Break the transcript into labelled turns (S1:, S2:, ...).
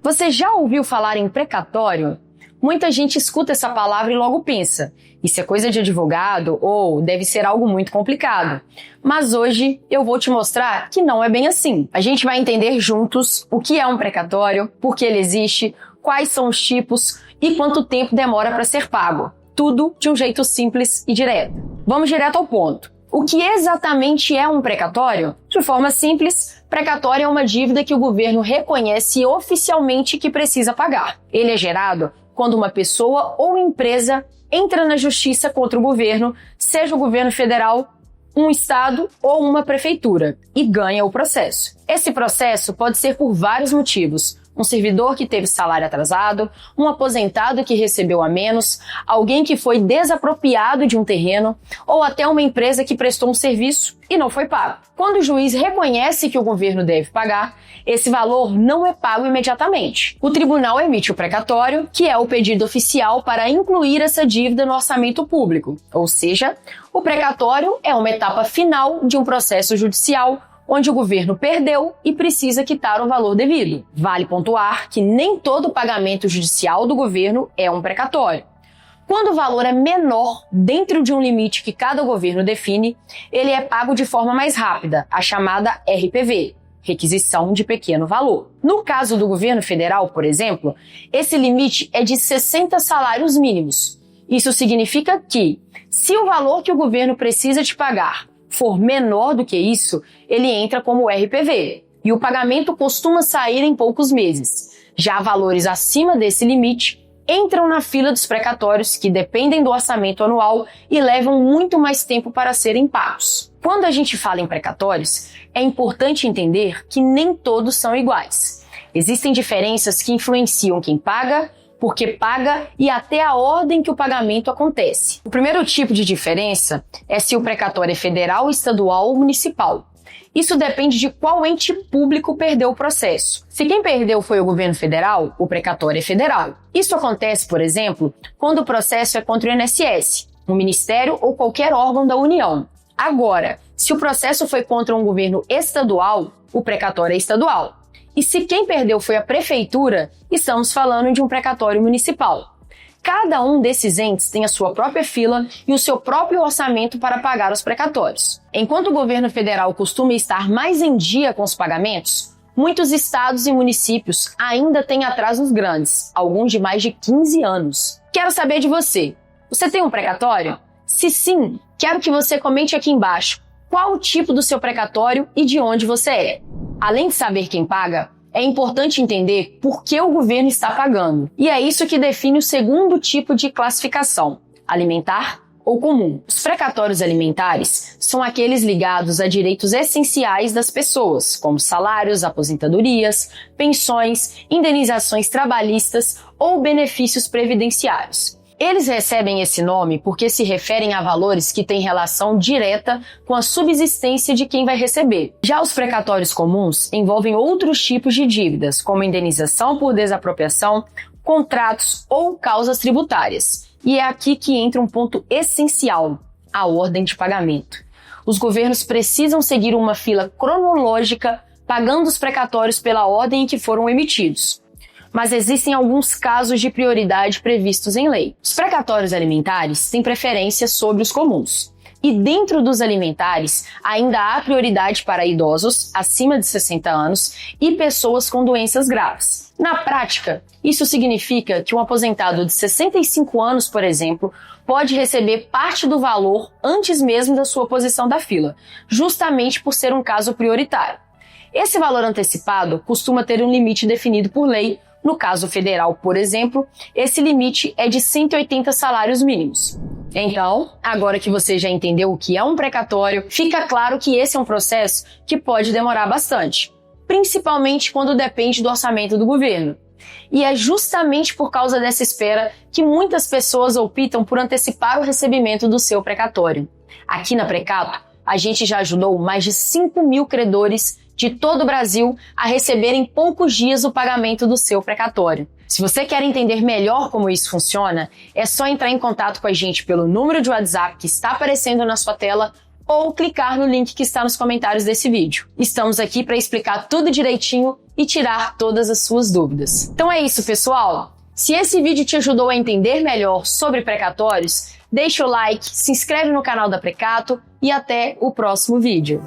S1: Você já ouviu falar em precatório? Muita gente escuta essa palavra e logo pensa, isso é coisa de advogado ou deve ser algo muito complicado. Mas hoje eu vou te mostrar que não é bem assim. A gente vai entender juntos o que é um precatório, por que ele existe, quais são os tipos e quanto tempo demora para ser pago. Tudo de um jeito simples e direto. Vamos direto ao ponto. O que exatamente é um precatório? De forma simples, precatório é uma dívida que o governo reconhece oficialmente que precisa pagar. Ele é gerado quando uma pessoa ou empresa entra na justiça contra o governo, seja o governo federal, um estado ou uma prefeitura, e ganha o processo. Esse processo pode ser por vários motivos. Um servidor que teve salário atrasado, um aposentado que recebeu a menos, alguém que foi desapropriado de um terreno ou até uma empresa que prestou um serviço e não foi pago. Quando o juiz reconhece que o governo deve pagar, esse valor não é pago imediatamente. O tribunal emite o precatório, que é o pedido oficial para incluir essa dívida no orçamento público. Ou seja, o precatório é uma etapa final de um processo judicial onde o governo perdeu e precisa quitar o valor devido. Vale pontuar que nem todo pagamento judicial do governo é um precatório. Quando o valor é menor dentro de um limite que cada governo define, ele é pago de forma mais rápida, a chamada RPV, requisição de pequeno valor. No caso do governo federal, por exemplo, esse limite é de 60 salários mínimos. Isso significa que, se o valor que o governo precisa te pagar for menor do que isso, ele entra como RPV, e o pagamento costuma sair em poucos meses. Já valores acima desse limite entram na fila dos precatórios, que dependem do orçamento anual e levam muito mais tempo para serem pagos. Quando a gente fala em precatórios, é importante entender que nem todos são iguais. Existem diferenças que influenciam quem paga, porque paga e até a ordem que o pagamento acontece. O primeiro tipo de diferença é se o precatório é federal, estadual ou municipal. Isso depende de qual ente público perdeu o processo. Se quem perdeu foi o governo federal, o precatório é federal. Isso acontece, por exemplo, quando o processo é contra o INSS, um ministério ou qualquer órgão da União. Agora, se o processo foi contra um governo estadual, o precatório é estadual. E se quem perdeu foi a prefeitura, estamos falando de um precatório municipal. Cada um desses entes tem a sua própria fila e o seu próprio orçamento para pagar os precatórios. Enquanto o governo federal costuma estar mais em dia com os pagamentos, muitos estados e municípios ainda têm atrasos grandes, alguns de mais de 15 anos. Quero saber de você. Você tem um precatório? Se sim, quero que você comente aqui embaixo qual o tipo do seu precatório e de onde você é. Além de saber quem paga, é importante entender por que o governo está pagando. E é isso que define o segundo tipo de classificação, alimentar ou comum. Os precatórios alimentares são aqueles ligados a direitos essenciais das pessoas, como salários, aposentadorias, pensões, indenizações trabalhistas ou benefícios previdenciários. Eles recebem esse nome porque se referem a valores que têm relação direta com a subsistência de quem vai receber. Já os precatórios comuns envolvem outros tipos de dívidas, como indenização por desapropriação, contratos ou causas tributárias. E é aqui que entra um ponto essencial, a ordem de pagamento. Os governos precisam seguir uma fila cronológica, pagando os precatórios pela ordem em que foram emitidos. Mas existem alguns casos de prioridade previstos em lei. Os precatórios alimentares têm preferência sobre os comuns. E dentro dos alimentares, ainda há prioridade para idosos acima de 60 anos e pessoas com doenças graves. Na prática, isso significa que um aposentado de 65 anos, por exemplo, pode receber parte do valor antes mesmo da sua posição da fila, justamente por ser um caso prioritário. Esse valor antecipado costuma ter um limite definido por lei. No caso federal, por exemplo, esse limite é de 180 salários mínimos. Então, agora que você já entendeu o que é um precatório, fica claro que esse é um processo que pode demorar bastante, principalmente quando depende do orçamento do governo. E é justamente por causa dessa espera que muitas pessoas optam por antecipar o recebimento do seu precatório. Aqui na Precato, a gente já ajudou mais de 5.000 credores de todo o Brasil a receber em poucos dias o pagamento do seu precatório. Se você quer entender melhor como isso funciona, é só entrar em contato com a gente pelo número de WhatsApp que está aparecendo na sua tela ou clicar no link que está nos comentários desse vídeo. Estamos aqui para explicar tudo direitinho e e tirar todas as suas dúvidas. Então é isso, pessoal! Se esse vídeo te ajudou a entender melhor sobre precatórios, deixa o like, se inscreve no canal da Precato e até o próximo vídeo.